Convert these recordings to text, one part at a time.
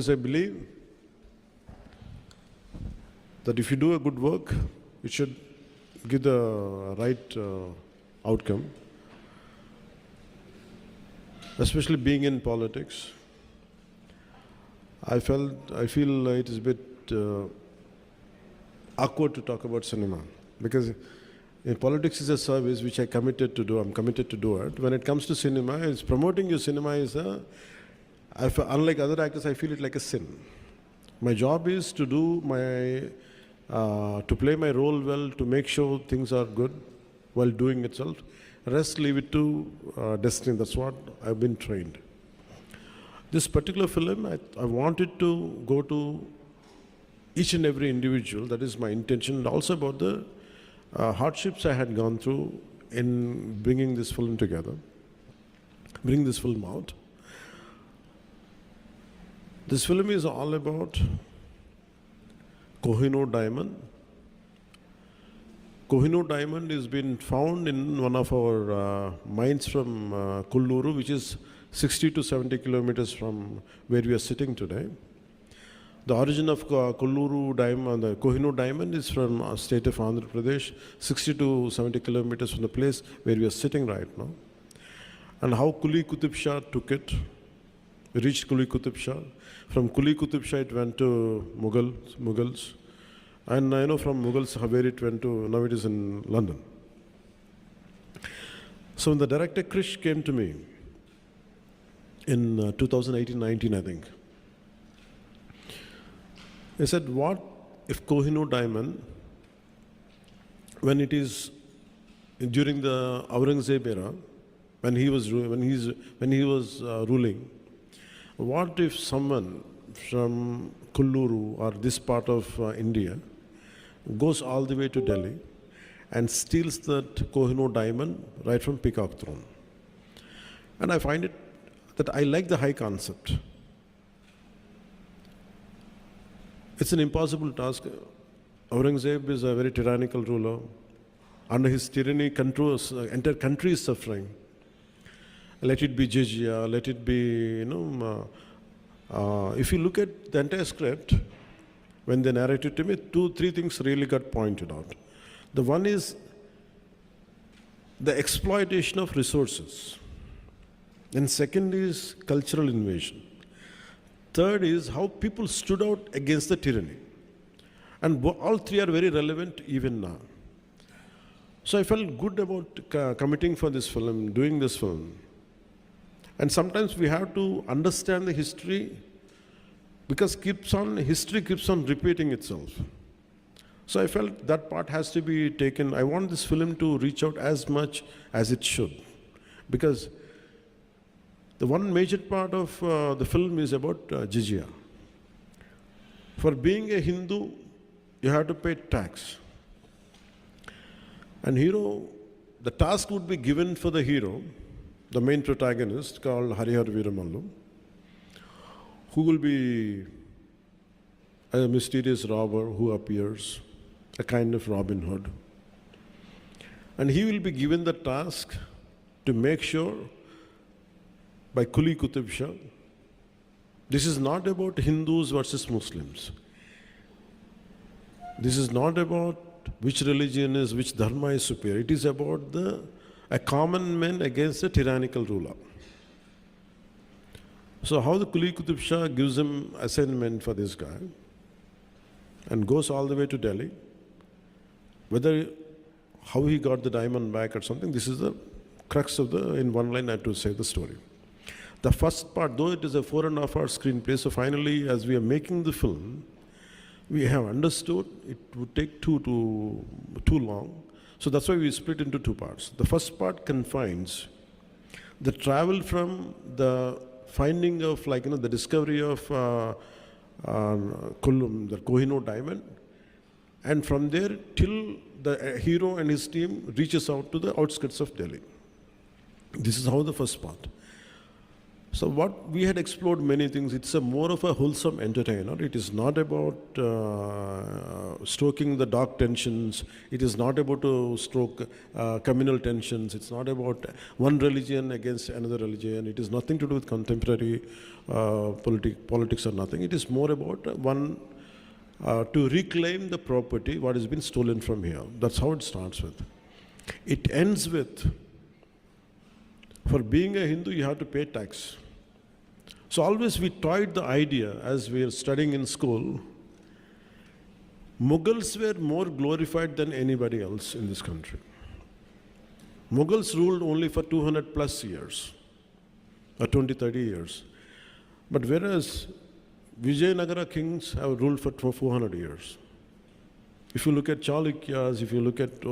I believe that if you do a good work, it should give the right outcome. Especially being in politics, I feel it is a bit awkward to talk about cinema, because in politics is a service which I committed to do. I'm committed to do it. When it comes to cinema, it's promoting your cinema is unlike other actors, I feel it like a sin. My job is to do to play my role well, to make sure things are good while doing itself. Rest leave it to destiny. That's what I've been trained. This particular film, I wanted to go to each and every individual. That is my intention. And also about the hardships I had gone through in bringing this film together, bring this film out. This film is all about Kohinoor diamond. Kohinoor diamond has been found in one of our mines from Kolluru, which is 60 to 70 kilometers from where we are sitting today. The origin of Kolluru diamond, the Kohinoor diamond, is from state of Andhra Pradesh, 60 to 70 kilometers from the place where we are sitting right now. And how Kuli Qutub Shah took it. We reached Kuli Qutub Shah. From Kuli Qutub Shah it went to Mughals. And I know from Mughals where it went to, now it is in London. So when the director Krish came to me in 2018-19, I think, he said, what if Kohinoor diamond, when it is during the Aurangzeb era, when he was ruling, what if someone from Kolluru or this part of India goes all the way to Delhi and steals that Kohinoor diamond right from Peacock Throne? And I find it that I like the high concept. It's an impossible task. Aurangzeb is a very tyrannical ruler. Under his tyranny, entire country is suffering. Let it be jizya, let it be, if you look at the entire script, when they narrated to me, 2-3 things really got pointed out. The one is the exploitation of resources. And second is cultural invasion. Third is how people stood out against the tyranny. And all three are very relevant even now. So I felt good about committing for this film, doing this film. And sometimes we have to understand the history, because history keeps on repeating itself. So I felt that part has to be taken. I want this film to reach out as much as it should. Because the one major part of the film is about jizya. For being a Hindu, you have to pay tax. And the task would be given for the hero, the main protagonist called Harihar Veeramallu, who will be a mysterious robber who appears, a kind of Robin Hood. And he will be given the task to make sure by Kuli Qutub Shah, this is not about Hindus versus Muslims. This is not about which religion is, which dharma is superior. It is about a common man against a tyrannical ruler. So how the Kuli Qutub Shah gives him assignment for this guy and goes all the way to Delhi, how he got the diamond back or something, this is the crux of in one line I have to say the story. The first part, though it is a 4.5-hour screenplay, so finally as we are making the film, we have understood it would take too long. So that's why we split into 2 parts. The first part confines the travel from the finding of, the discovery of the Kohinoor diamond, and from there till the hero and his team reaches out to the outskirts of Delhi. This is how the first part. So what we had explored many things. It's a more of a wholesome entertainer. It is not about stoking the dark tensions. It is not about to stoke communal tensions. It's not about one religion against another religion. It is nothing to do with contemporary politics or nothing. It is more about one to reclaim the property what has been stolen from here. That's how it starts with. It ends with, for being a Hindu, you have to pay tax. So always we toyed the idea as we were studying in school. Mughals were more glorified than anybody else in this country. Mughals ruled only for 200 plus years, or 20, 30 years. But whereas Vijayanagara kings have ruled for 400 years. If you look at Chalukyas, if you look at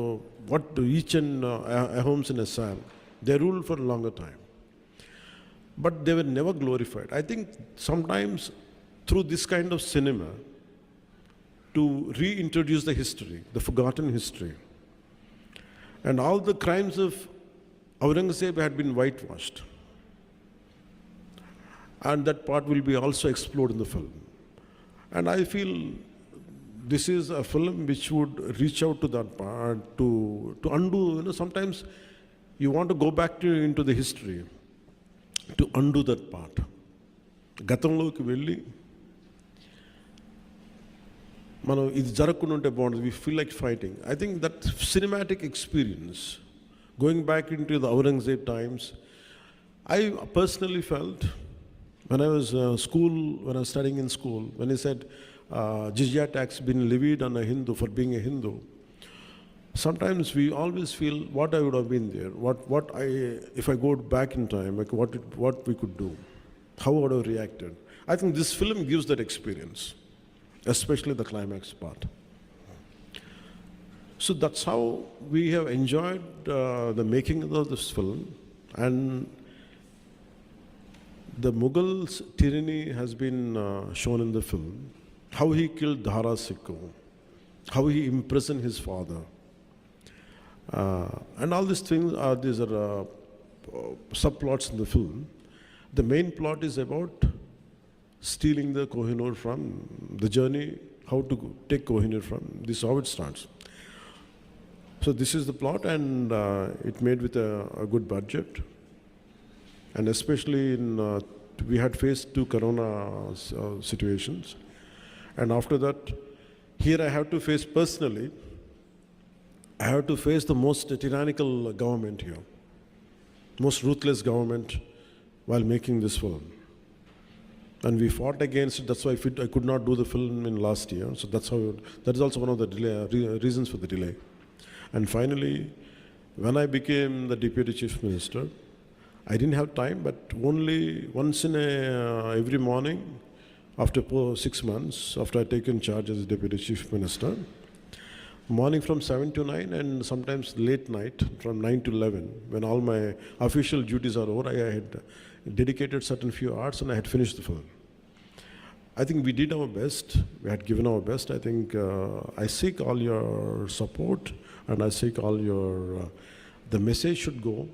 what each and Ahoms in Assam, they ruled for a longer time. But they were never glorified. I think sometimes through this kind of cinema, to reintroduce the history, the forgotten history, and all the crimes of Aurangzeb had been whitewashed. And that part will be also explored in the film. And I feel this is a film which would reach out to that part, to undo, sometimes you want to go back into the history, to undo that part. Gatanloki velli, మనం ఇది జరగకుండా ఉంటే బాగుంటుంది. We feel like fighting. I think that cinematic experience, going back into the Aurangzeb times, I personally felt when I was studying in school, when he said jizya tax been levied on a Hindu for being a Hindu, sometimes we always feel what I would have been there, if I go back in time, like what we could do, how I would have reacted. I think this film gives that experience, especially the climax part. So that's how we have enjoyed the making of this film, and the Mughals' tyranny has been shown in the film. How he killed Dhara Sikho, how he imprisoned his father, and all these things these are subplots in the film. The main plot is about stealing the Kohinoor from the journey, how to take Kohinoor from. This is how it starts. So this is the plot, and it made with a good budget, and especially we had faced 2 corona situations, and after that, here I have to face personally, I have to face the most tyrannical government here, most ruthless government while making this film. And we fought against it. That's why I could not do the film in last year. So that is also one of the reasons for the delay. And finally, when I became the Deputy Chief Minister, I didn't have time, but only once in every morning, after 6 months, after I taken charge as Deputy Chief Minister, morning from 7 to 9 and sometimes late night from 9 to 11, when all my official duties are over, I had dedicated certain few hours and I had finished the film. I think we did our best. We had given our best. I think I seek all your support, and I seek all your, the message should go.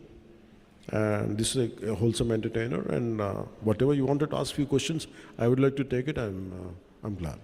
And this is a wholesome entertainer, and whatever you wanted to ask few questions, I would like to take it. I'm glad.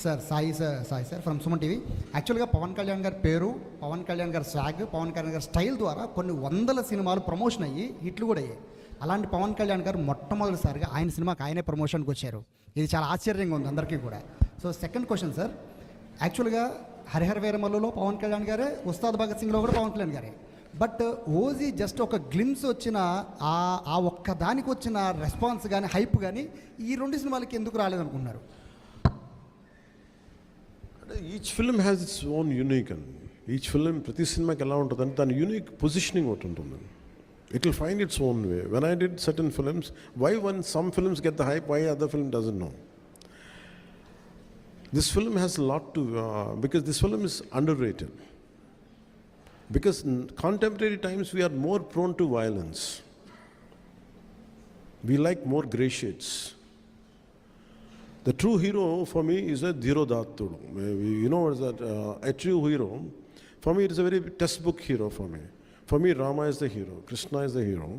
Sir Sai sir from Suman TV. యాక్చువల్గా పవన్ కళ్యాణ్ గారి పేరు, పవన్ కళ్యాణ్ గారి swag, Pawan Kalyan గారి style ద్వారా కొన్ని వందల సినిమాలు promotion అయ్యి హిట్లు కూడా అయ్యాయి. అలాంటి పవన్ కళ్యాణ్ గారు మొట్టమొదటిసారిగా ఆయన సినిమాకి ఆయనే ప్రమోషన్కి వచ్చారు. ఇది చాలా ఆశ్చర్యంగా ఉంది అందరికీ కూడా. సో సెకండ్ క్వశ్చన్ సార్, యాక్చువల్గా హరిహర వీరమల్లులో పవన్ కళ్యాణ్ గారే, ఉస్తాద్ భగత్ సింగ్లో కూడా పవన్ కళ్యాణ్ గారే. బట్ ఓజీ జస్ట్ ఒక గ్లిమ్స్ వచ్చిన ఆ ఒక్క దానికి వచ్చిన రెస్పాన్స్ కానీ హైప్ కానీ ఈ 2 సినిమాలకి ఎందుకు రాలేదనుకున్నారు? Each film has its own unique, and each film, ప్రతి సినిమాకి ఎలా ఉంటుంది అంటే దాని యూనిక్ పొజిషనింగ్ ఒకటి ఉంటుంది. It will find its own way. When I did certain films, why when some films get the hype, why other film doesn't know? This film has a lot to, because this film is underrated. Because in contemporary times we are more prone to violence. We like more gray shades. The true hero for me is a Dhirodhattudu. You know what is that? A true hero, for me it is a very textbook hero for me. For me, Rama is the hero, Krishna is the hero.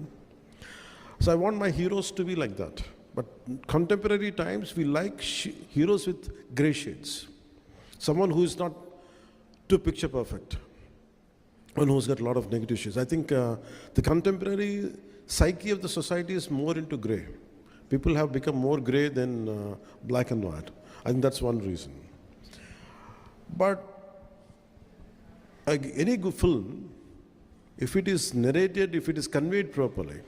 So I want my heroes to be like that. But contemporary times, we like heroes with grey shades. Someone who is not too picture perfect. One who's got a lot of negative shades. I think the contemporary psyche of the society is more into grey. People have become more grey than black and white. I think that's one reason. But any good film, if it is narrated, if it is conveyed properly,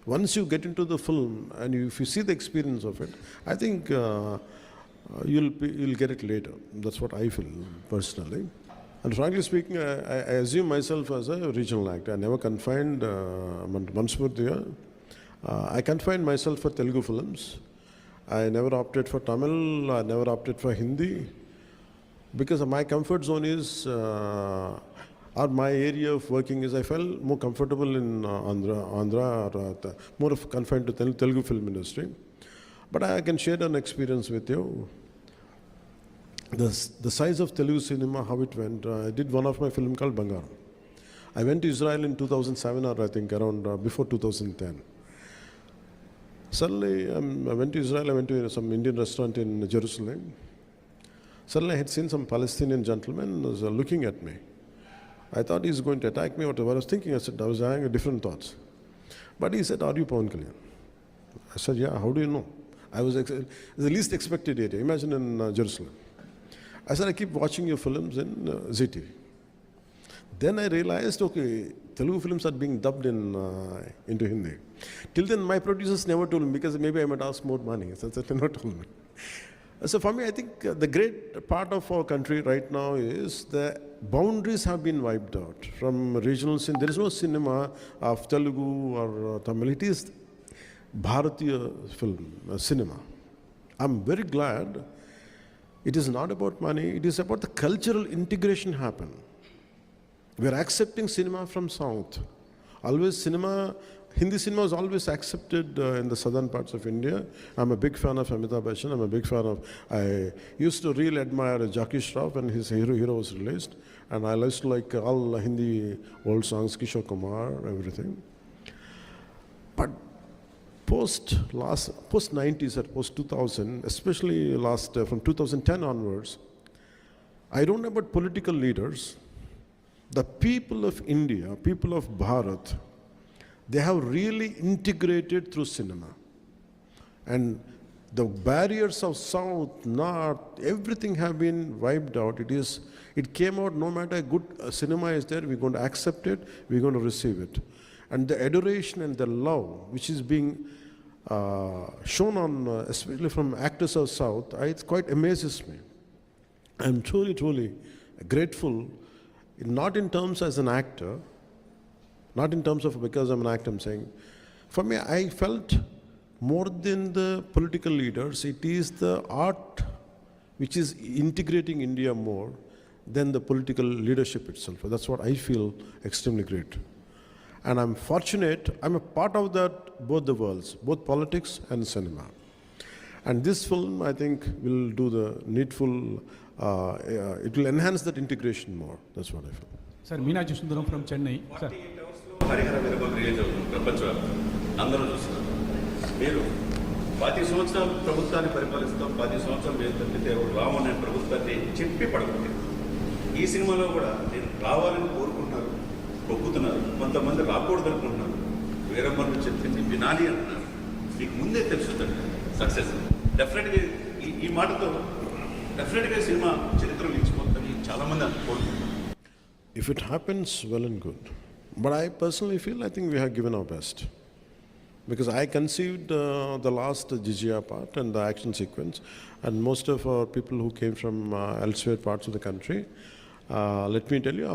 once you get into the film and if you see the experience of it, I think you'll get it later. That's what I feel personally. And frankly speaking, I assume myself as a regional actor. I never confined Mansmurtiya. I confined myself for Telugu films. I never opted for Tamil. I never opted for Hindi. Because my comfort zone is, or my area of working is, I felt more comfortable in Andhra or more of confined to Telugu film industry. But I can share an experience with you. The size of Telugu cinema, how it went. I did one of my film called Bangaram. I went to Israel in 2007 or I think around before 2010. Suddenly, I went to Israel, I went to some Indian restaurant in Jerusalem. Suddenly I had seen some Palestinian gentleman was looking at me. I thought he's going to attack me, whatever I was thinking. I was having different thoughts. But he said, "Are you Pawan Kalyan?" I said, "Yeah, how do you know?" I was the least expected area. Imagine in Jerusalem. I said, "I keep watching your films in ZTV." Then I realized, okay, Telugu films are being dubbed into Hindi. Till then, my producers never told me because maybe I might ask more money. So they never told me. So for me, I think the great part of our country right now is the boundaries have been wiped out from regional cinema. There is no cinema of Telugu or Tamil. It is Bharatiya film, cinema. I'm very glad. It is not about money. It is about the cultural integration happen. We are accepting cinema from South. Always Hindi cinema is always accepted in the southern parts of India. I'm a big fan of Amitabh Bachchan. I'm a big fan of, I used to really admire Jackie Shroff when his Hero was released. And I used to like all Hindi old songs, Kishore Kumar, everything. But post 90s or post 2000, especially from 2010 onwards, I don't know about political leaders. The people of India, people of Bharat, they have really integrated through cinema. And the barriers of South, North, everything have been wiped out. It came out, no matter good cinema is there, we're going to accept it, we're going to receive it. And the adoration and the love which is being shown on, especially from actors of South, it quite amazes me. I'm truly, truly grateful, not in terms as an actor, not in terms of because I'm an actor, I'm saying. For me, I felt more than the political leaders, it is the art which is integrating India more than the political leadership itself. That's what I feel extremely great. And I'm fortunate, I'm a part of that, both the worlds, both politics and cinema. And this film, I think, will do the needful, it will enhance that integration more. That's what I feel. Sir, Meenaji Sundaram from Chennai. Sir. Harihara Veerabhadra release అవుతుంది ప్రపంచవ్యాప్తంగా అందరూ చూస్తున్నారు. మీరు 10 సంవత్సరాలు ప్రభుత్వాన్ని పరిపాలిస్తాం, 10 సంవత్సరాలు మీరు తప్పితే రాము అనే ప్రభుత్వాన్ని చెప్పి పడగొట్టారు. ఈ సినిమాలో కూడా నేను రావాలని కోరుకుంటున్నారు, మొక్కుతున్నారు, కొంతమంది రాకూడదు అనుకుంటున్నారు. వీరమ్మను చెప్పింది వినాలి అంటున్నారు. మీకు ముందే తెలుస్తుంది సక్సెస్ డెఫినెట్గా. ఈ మాటతో డెఫినెట్గా సినిమా చరిత్రలో నిలిచిపోతుందని చాలామంది అనుకుంటున్నారు. If it happens, well and good. But I personally feel, I think we have given our best. Because I conceived the last Jizya part and the action sequence, and most of our people who came from elsewhere parts of the country, let me tell you,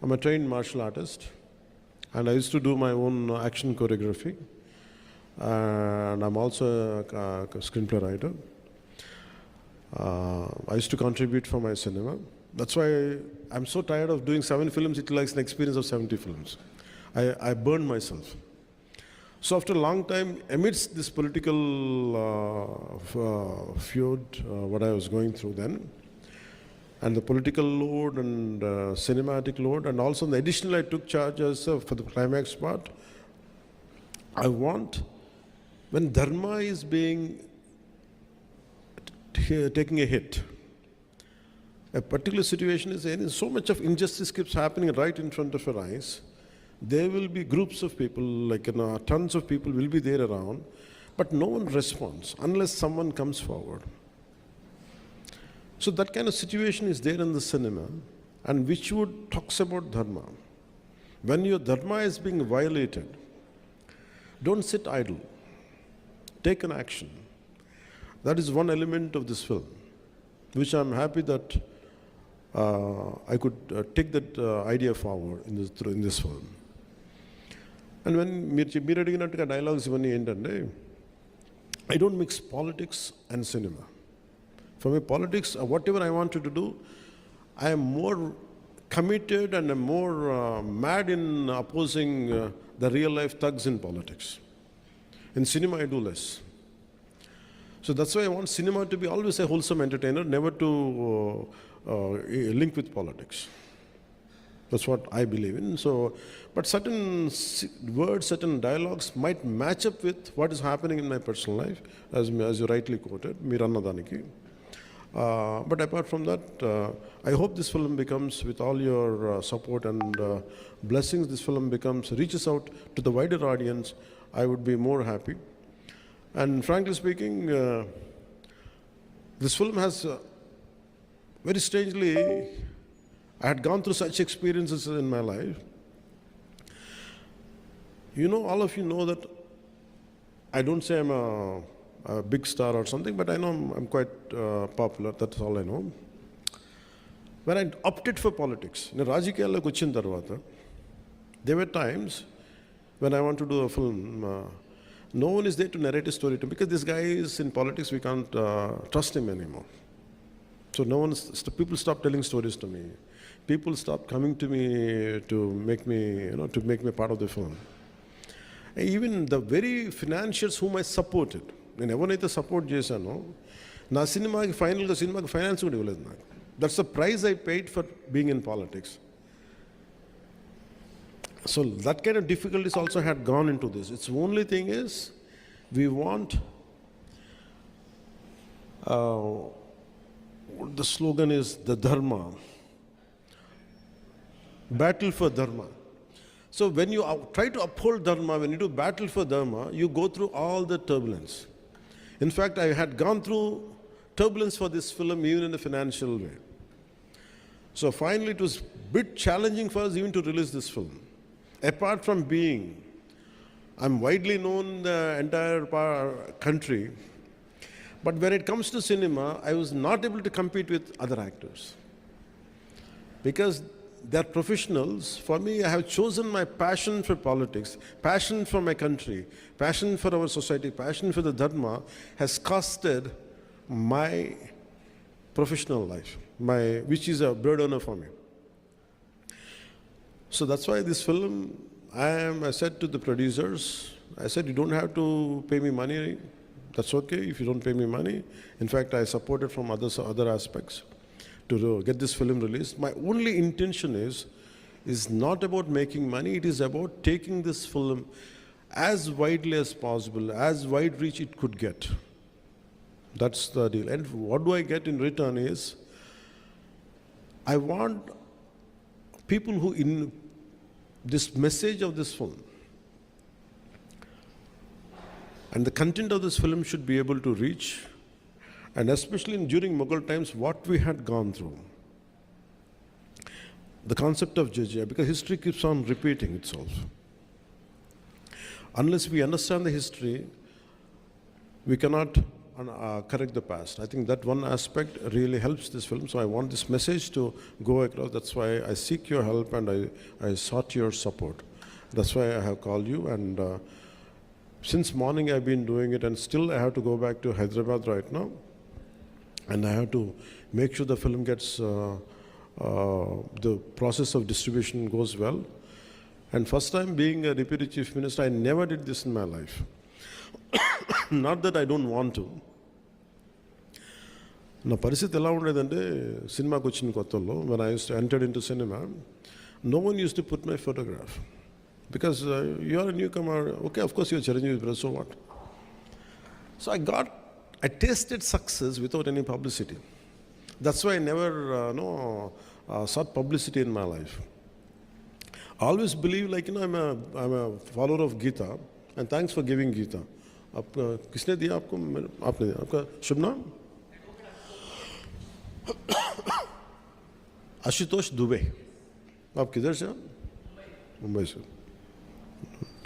I'm a trained martial artist, and I used to do my own action choreography, and I'm also a screenplay writer. I used to contribute for my cinema. That's why I'm so tired of doing 7 films. It likes an experience of 70 films. I burned myself. So after a long time, amidst this political feud, what I was going through then, and the political load and cinematic load, and also the additional I took charge as for the climax part, I want, when dharma is being taking a hit, a particular situation is in, so much of injustice keeps happening right in front of our eyes. There will be groups of people, like tons of people will be there around, but no one responds unless someone comes forward. So that kind of situation is there in the cinema, and which would talks about dharma. When your dharma is being violated, don't sit idle. Take an action. That is one element of this film, which I'm happy that I could take that idea forward in this film. And when మీరు అడిగినట్టుగా dialogues ఇవన్నీ ఏంటంటే, I don't mix politics and cinema. For me, politics, whatever I wanted to do, I am more committed and I'm more mad in opposing the real life thugs in politics. In cinema, I do less. So that's why I want cinema to be always a wholesome entertainer, never to link with politics. That's what I believe in. So, but certain words, certain dialogues might match up with what is happening in my personal life, as you rightly quoted, Mirannadaniki. But apart from that, I hope this film becomes, with all your support and blessings, this film reaches out to the wider audience. I would be more happy. And frankly speaking, this film has, very strangely, I had gone through such experiences in my life. You know, all of you know that I don't say I'm a big star or something, but I know I'm quite popular. That's all I know. When I opted for politics, in Rajikiyalloki vachin tarvata, there were times when I want to do a film, no one is there to narrate a story to me, because this guy is in politics, we can't trust him anymore. So people stop telling stories to me. People stopped coming to me to make me, to make me part of the film. And even the very financiers whom I supported, నేను ఎవరినైతే support చేశానో, నా సినిమాకి ఫైనల్గా సినిమాకి finance కూడా ఇవ్వలేదు నాకు. That's the price I paid for being in politics. So that kind of difficulties also had gone into this. Its only thing is, we want, the slogan is the dharma. Battle for dharma. So when you try to uphold dharma, when you do battle for dharma, you go through all the turbulence. In fact, I had gone through turbulence for this film even in a financial way. So finally it was a bit challenging for us even to release this film. Apart from being, I'm widely known in the entire country, but when it comes to cinema, I was not able to compete with other actors. Because they're professionals. For me, I have chosen my passion for politics, passion for my country, passion for our society, passion for the dharma has costed my professional life, which is a burden for me. So that's why this film, I said to the producers, I said, you don't have to pay me money. That's okay if you don't pay me money. In fact, I support it from other aspects to get this film released. My only intention is not about making money. It is about taking this film as widely as possible, as wide reach it could get. That's the deal. And what do I get in return is, I want people who in this message of this film and the content of this film should be able to reach, and especially during Mughal times, what we had gone through. The concept of jizya, because history keeps on repeating itself. Unless we understand the history, we cannot correct the past. I think that one aspect really helps this film. So I want this message to go across. That's why I seek your help and I sought your support. That's why I have called you. And since morning I've been doing it, and still I have to go back to Hyderabad right now. And I have to make sure the film gets, the process of distribution goes well. And first time being a deputy chief minister, I never did this in my life. Not that I don't want to. నా పరిస్థితి ఎలా ఉండేదంటే సినిమాకి వచ్చిన కొత్తలో when I used to enter into cinema, no one used to put my photograph. Because you are a newcomer, okay, of course you're Chiranjeevi brother, so what? So I tasted success without any publicity. That's why I never sought publicity in my life. I always believe, like, I'm a follower of Gita, and thanks for giving Gita. किसने दिया आपको? आपने दिया. आपका शुभ नाम? आशुतोष दुबे. आप किधर से? मुंबई से.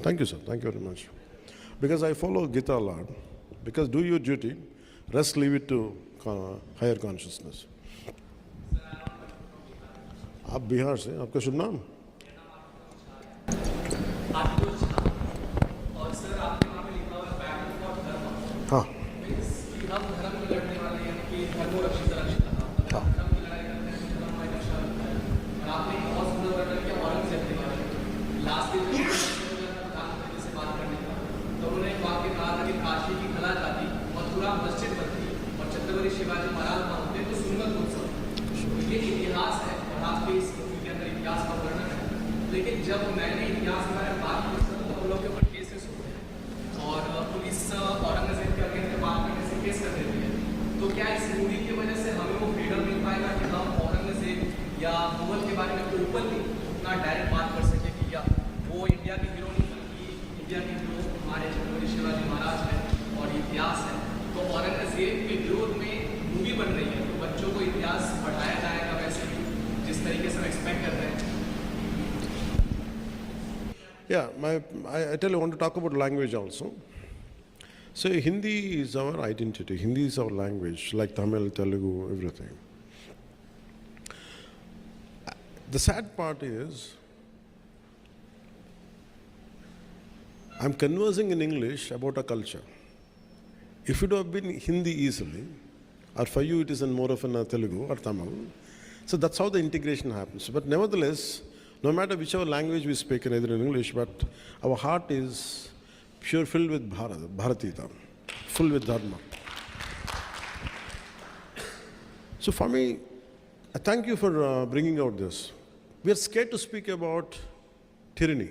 Thank you, sir. Thank you very much. Because I follow Gita a lot. Because do your duty, rest leave it to higher consciousness. आप बिहार से, आपका शुभ नाम? और सर आपने वहाँ पे लिखा हुआ बैटल फॉर धर्म। हाँ. मीन्स कि हम धर्म में लड़ने वाले हैं कि धर्मो रक्षित रक्षित। धर्म की लड़ाई करते हैं, धर्म हमारी रक्षा करता है। और आपने एक बहुत सुंदर वर्णन किया औरंगजेब के बारे में। लास्ट दिन प्रधानमंत्री से बात करने का, तो उन्होंने एक वाक्य कहा था कि काशी की खला जाती, मथुरा मस्जिद बनती और छत्रपति शिवाजी महाराज ना होते तो सुन्नत उत्सव। ये इतिहास है और आपके इस मूवी के अंदर इतिहास का वर्णन है। लेकिन जब मैंने इतिहास के बारे में बात की तो हम लोग के ऊपर केसेस होते हैं और पुलिस औरंगजेब के अगेंस्ट में बात करने से केस कर देती है। तो क्या इस मूवी की वजह से हमें वो फ्रीडम मिल पाएगा कि हम औरंगजेब या मुगल के बारे में ओपनली उतना डायरेक्ट बात कर सके कि या वो इंडिया के हीरो नहीं बल्कि इंडिया के हीरो हमारे छत्रपति शिवाजी महाराज हैं और इतिहास है। तो औरंगजेब के विरोध में मूवी बन रही है, तो बच्चों को इतिहास पढ़ाया जाएगा वैसे भी जिस तरीके से हम एक्सपेक्ट कर रहे हैं। Yeah, I tell you, I want to talk about language also. So Hindi is our identity. Hindi is our language, like Tamil, Telugu, everything. The sad part is, I'm conversing in English about a culture. If it would have been Hindi easily, or for you it is in more of a Telugu or Tamil, so that's how the integration happens. But nevertheless, no matter whichever language we speak, either in English, but our heart is pure, filled with Bharatita, full with Dharma. So for me, I thank you for bringing out this. We are scared to speak about tyranny.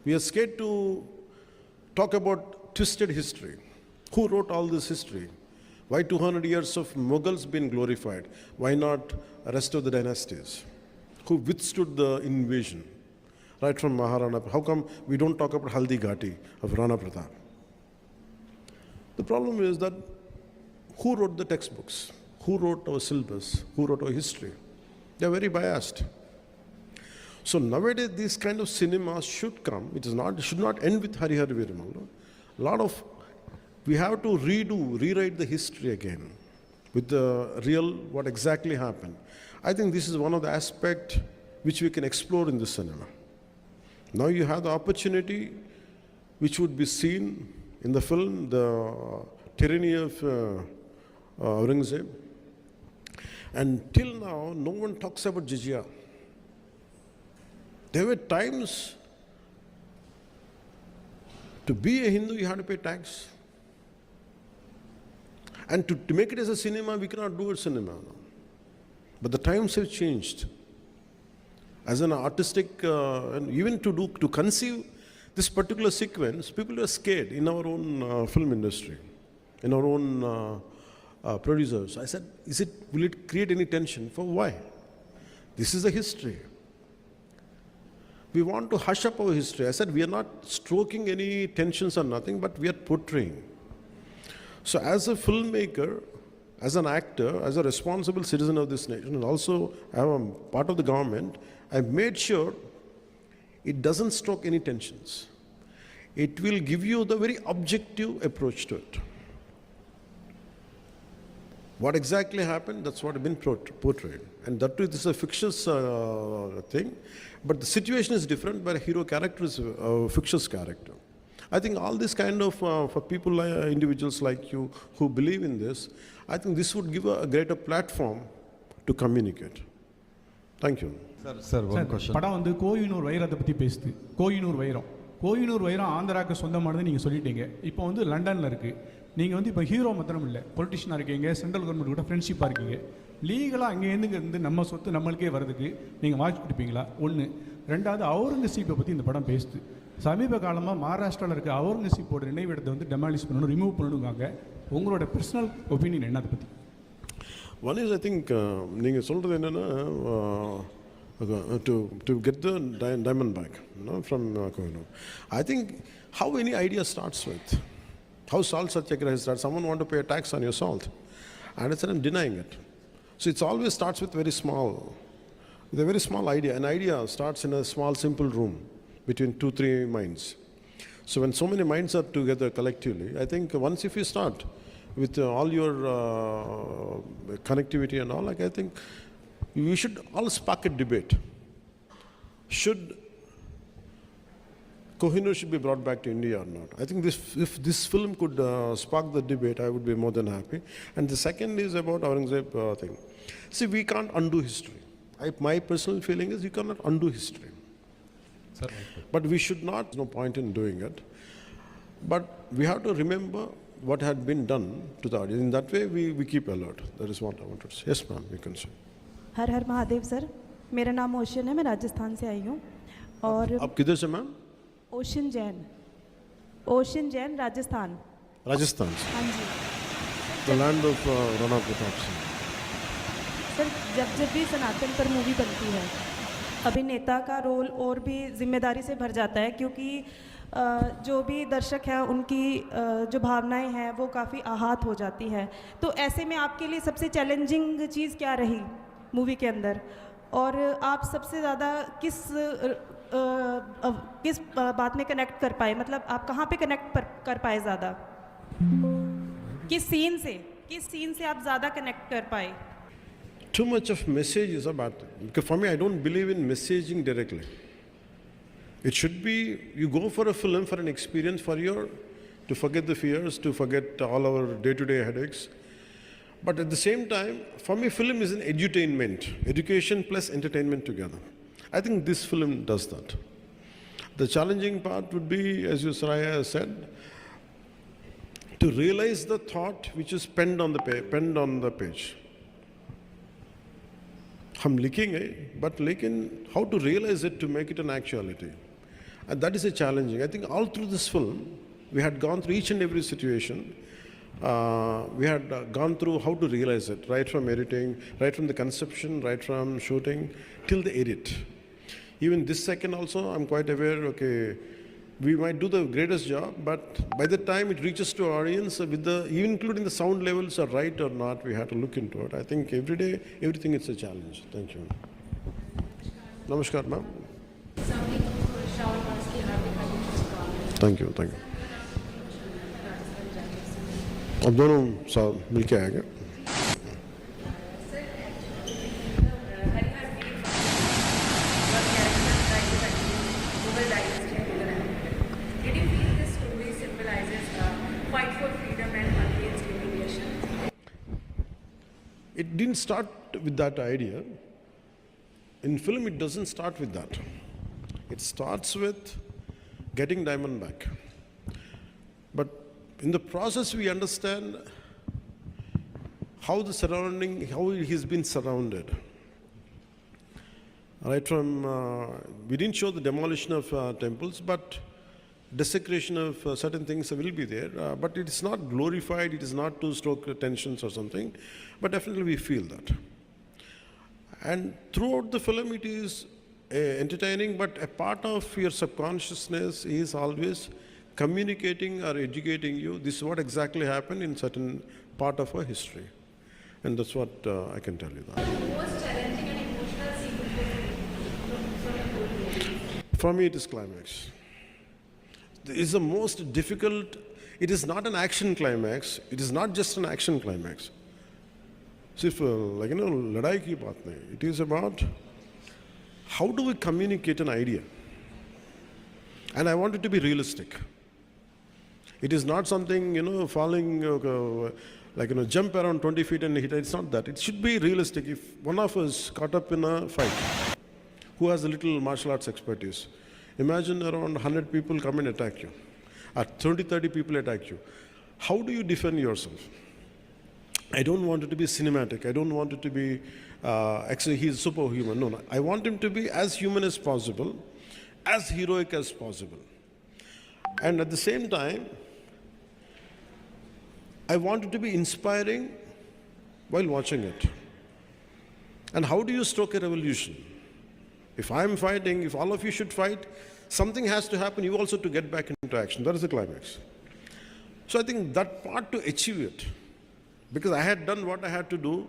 We are scared to talk about twisted history. Who wrote all this history? Why 200 years of Mughals been glorified? Why not the rest of the dynasties? Who withstood the invasion? Right from Maharana. How come we don't talk about Haldi Ghati of Rana Pratap? The problem is that who wrote the textbooks? Who wrote our syllabus? Who wrote our history? They are very biased. So nowadays, these kind of cinemas should come. It should not end with Harihar Veeramallu. We have to rewrite the history again with the real, what exactly happened. I think this is one of the aspects which we can explore in the cinema. Now you have the opportunity which would be seen in the film, the tyranny of Aurangzeb. And till now, no one talks about jizya. There were times to be a Hindu, you had to pay tax. And to make it as a cinema, we cannot do a cinema now. But the times have changed. As an artistic, and even to conceive this particular sequence, people are scared in our own film industry, in our own producers. I said, will it create any tension? For why? This is the history. We want to hush up our history. I said, we are not stroking any tensions or nothing, but we are portraying. So as a filmmaker, as an actor, as a responsible citizen of this nation, and also I am part of the government, I've made sure it doesn't stroke any tensions. It will give you the very objective approach to it. What exactly happened, that's what has been portrayed. And that too, this is a fictitious thing, but the situation is different, but a hero character is a fictitious character. I think all this kind of, for people, individuals like you who believe in this, I think this would give a greater platform to communicate. Thank you. Sir, one sir question. படம் வந்து கோயினூர் வைரத்தை பற்றி பேசுது. கோயினூர் வைரம் ஆந்திராவுக்கு சொந்தமானது நீங்கள் சொல்லிட்டீங்க. இப்போ வந்து லண்டனில் இருக்குது. நீங்கள் வந்து இப்போ ஹீரோ மாத்திரம் இல்லை, பொலிட்டிஷியனாக இருக்கீங்க, சென்ட்ரல் கவர்மெண்ட் கூட ஃப்ரெண்ட்ஷிப்பாக இருக்கீங்க. லீகலாக அங்கேருந்து நம்ம சொத்து நம்மளுக்கே வரதுக்கு நீங்கள் வாய்ப்பு கொடுப்பீங்களா? ஒன்று. ரெண்டாவது, அவுரங்கசீப்பை பற்றி இந்த படம் பேசுது. சமீப காலமாக மகாராஷ்டிராவில் இருக்க அவுரங்கசீப்போட நினைவிடத்தை வந்து டெமாலிஷ் பண்ணணும், ரிமூவ் பண்ணணுங்காங்க. உங்களோட பர்சனல் ஒப்பீனியன் என்ன அதை பற்றி? One is, I think, நீங்கள் சொல்கிறது என்னென்னா, to get the diamond back, from Kohinoor. I think how any idea starts with, how salt satyagraha starts. Someone want to pay a tax on your salt, and it's I'm denying it. So it's always starts with a very small idea. An idea starts in a small, simple room between 2-3 minds. So when so many minds are together collectively, I think once if you start with all your connectivity and all, like, I think we should all spark a debate. Should Kohinoor should be brought back to India or not? I think if this film could spark the debate, I would be more than happy. And the second is about Aurangzeb thing. See, we can't undo history. My personal feeling is you cannot undo history. Sir, But we should not, no point in doing it. But we have to remember what had been done to the audience. In that way, we keep alert. That is what I wanted to say. Yes, ma'am, you can say. Her her Mahadev sir, मेरा नाम ocean है, मैं राजस्थान से आई हूँ. और आप किधर से मैम? ओशन जैन राजस्थान. राजस्थान से. हाँ जी The land of Rana Pratap Singh. Sir, जब भी सनातन पर मूवी बनती है, अभिनेता का रोल और भी जिम्मेदारी से भर जाता है, क्योंकि जो भी दर्शक हैं उनकी जो भावनाएं हैं वो काफ़ी आहत हो जाती है. तो ऐसे में आपके लिए सबसे चैलेंजिंग चीज़ क्या रही मूवी के अंदर, और आप सबसे ज़्यादा किस बात में कनेक्ट कर पाए? मतलब आप कहाँ पे कनेक्ट कर पाए ज़्यादा? किस सीन से आप ज़्यादा कनेक्ट कर पाए? Too much of message is a bad thing. Because for me, I don't believe in messaging directly. It should be, you go for a film for an experience, to forget the fears, to forget all our day-to-day headaches. But at the same time, for me, film is an edutainment, education plus entertainment together. I think this film does that. The challenging part would be, as you Saraya said, to realize the thought which is penned on the page. हम लिखेंगे, but लेकिन how to realize it to make it an actuality. And that is a challenging. I think all through this film, we had gone through each and every situation. We had gone through how to realize it, right from editing, right from the conception, right from shooting, till the edit. Even this second also, I'm quite aware, okay, we might do the greatest job, but by the time it reaches to our audience, even including the sound levels are right or not, we have to look into it. I think every day, everything is a challenge. Thank you. Namaskar, ma'am. Thank you. अब दोनों साथ मिलके आएंगे. Did you feel this story symbolizes a fight for freedom and against humiliation? It didn't start with that idea. In film, it doesn't start with that. It starts with getting diamond back. But in the process, we understand how he's been surrounded. Right from, we didn't show the demolition of temples, but desecration of certain things will be there. But it is not glorified, it is not to stoke tensions or something, but definitely we feel that. And throughout the film, it is entertaining, but a part of your subconsciousness is always communicating or educating you. This is what exactly happened in certain part of our history. And that's what I can tell you that. Most challenging and emotional scene from the whole movie? For me, it is climax. It is the most difficult. It is not an action climax. It is not just an action climax. सिर्फ लड़ाई की बात नहीं. It is about how do we communicate an idea. And I want it to be realistic. It is not something, falling like, jump around 20 feet and hit. It's not that. It should be realistic. If one of us caught up in a fight, who has a little martial arts expertise, imagine around 100 people come and attack you, or 20, 30 people attack you. How do you defend yourself? I don't want it to be cinematic. I don't want it to be, actually, he's superhuman. No. I want him to be as human as possible, as heroic as possible. And at the same time, I want it to be inspiring while watching it. And how do you stoke a revolution? If I'm fighting, if all of you should fight, something has to happen, you also to get back into action. That is the climax. So I think that part to achieve it, because I had done what I had to do,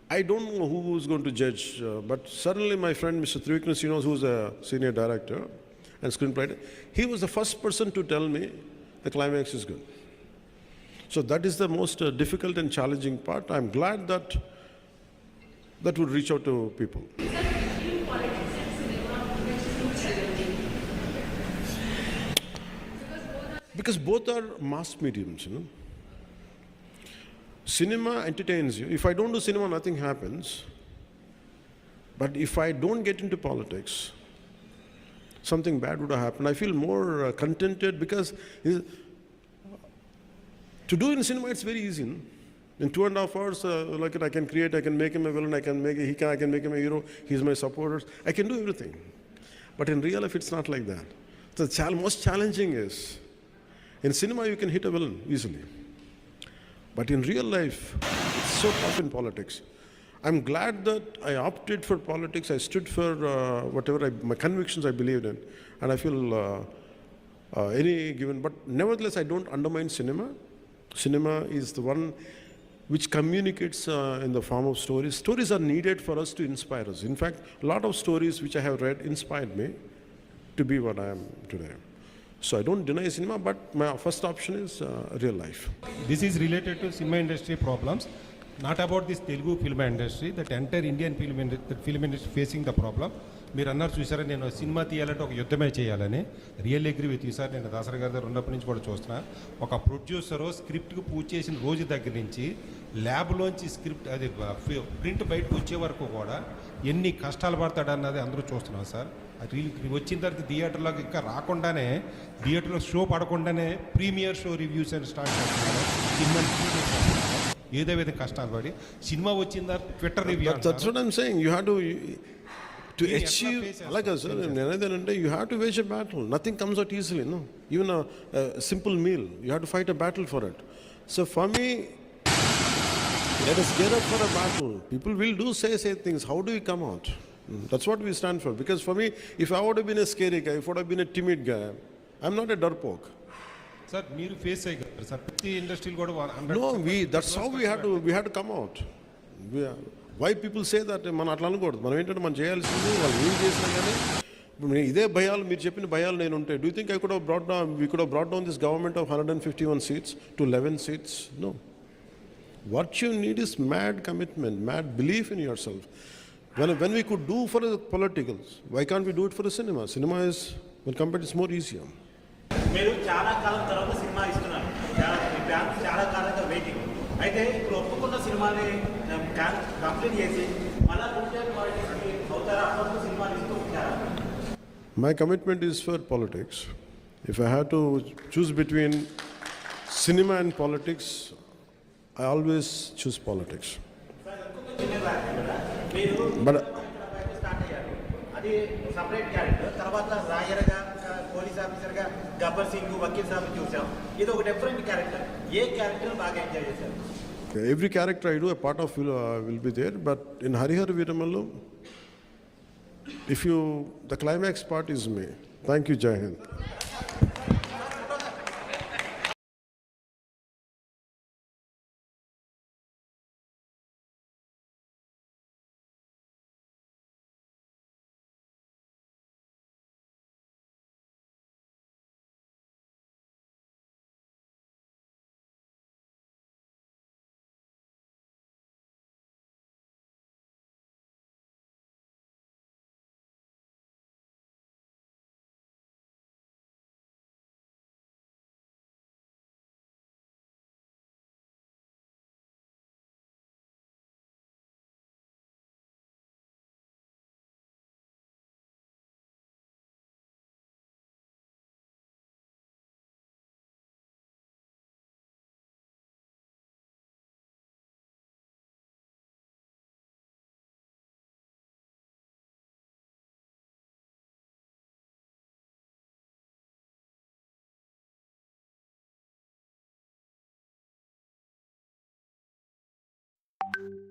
I don't know who was going to judge, but suddenly my friend Mr. Trivikram Srinivas, who's a senior director and screenwriter, he was the first person to tell me the climax is good. So that is the most difficult and challenging part. I'm glad that that would reach out to people. Because both are mass mediums, Cinema entertains you. If I don't do cinema, nothing happens. But if I don't get into politics, something bad would have happened. I feel more contented because to do in cinema, it's very easy. In 2.5 hours, I can create, I can make him a villain, I can make him a hero, he's my supporters. I can do everything. But in real life, it's not like that. The most challenging is, in cinema, you can hit a villain easily. But in real life, it's so tough in politics. I'm glad that I opted for politics. I stood for whatever my convictions I believed in. And I feel any given, but nevertheless, I don't undermine cinema. Cinema is the one which communicates in the form of stories. Stories are needed for us to inspire us. In fact, a lot of stories which I have read inspired me to be what I am today. So I don't deny cinema, but my first option is real life. This is related to cinema industry problems, not about this Telugu film industry, that entire Indian film industry facing the problem. మీరు అన్నారు చూసారా, నేను cinema తీయాలంటే ఒక యుద్ధమే చేయాలని. Real agree with you sir. నేను దాసరి గారి దగ్గర ఉన్నప్పటి నుంచి కూడా చూస్తున్నా, ఒక ప్రొడ్యూసరు స్క్రిప్ట్కి పూజ చేసిన రోజు దగ్గర నుంచి ల్యాబ్లోంచి స్క్రిప్ట్ అది ప్రింట్ బయటకు వచ్చే వరకు కూడా ఎన్ని కష్టాలు పడతాడన్నది అందరూ చూస్తున్నాం సార్. వచ్చిన తర్వాత థియేటర్లోకి ఇంకా రాకుండానే, థియేటర్లో షో పడకుండానే ప్రీమియర్ షో రివ్యూస్ అని స్టార్ట్ చేస్తున్నారు. సినిమా ఏదో విధంగా కష్టాలు పడి సినిమా వచ్చిన తర్వాత Twitter review. That's what I'm saying. You have to achieve, like I said, you have to wage a battle. Nothing comes out easily, no. Even a simple meal, you have to fight a battle for it. So for me, let us get up for a battle. People will say things. How do we come out? That's what we stand for. Because for me, if I would have been a scary guy, if I would have been a timid guy, I'm not a darpoke. Sir, మీరు face అయ్యారు sir. ప్రతి ఇండస్ట్రీలు కూడా No, that's how we had to come out. Why people say that మనం అట్లా అనకూడదు. మనం ఏంటంటే మనం చేయాల్సింది వాళ్ళు ఏం చేసినా కానీ ఇప్పుడు ఇదే భయాలు మీరు చెప్పిన భయాలు నేను ఉంటే, do think we could have brought down this government of 151 seats to 11 seats? No. What you need is mad commitment, mad belief in yourself. When we could do for the politicals, why can't we do it for the cinema? Cinema is, when compared, it's more easier. మీరు చాలా కాలం తర్వాత cinema ఇస్తున్నారు, చాలా కాలంగా waiting. అయితే ఇప్పుడు ఒప్పుకున్న సినిమాని కంప్లీట్ చేసి మళ్ళీ అవుతారా, అప్పుడు సినిమాని ఇస్తూ ఉంటారా? My commitment is for politics. If I had to choose between cinema and politics, I always choose politics. But start అయ్యారు, అది సపరేట్ క్యారెక్టర్. తర్వాత రాయర్గా, పోలీస్ ఆఫీసర్గా గబ్బర్ సింగ్, వకీల్ సాబ్ చూసాం. ఇది ఒక డిఫరెంట్ క్యారెక్టర్. ఏ క్యారెక్టర్ బాగా ఎంజాయ్ చేశారు? every character I do, a part of will be there. But in Harihar Veeramallu, the climax part is me. Thank you, Jai Hind. you.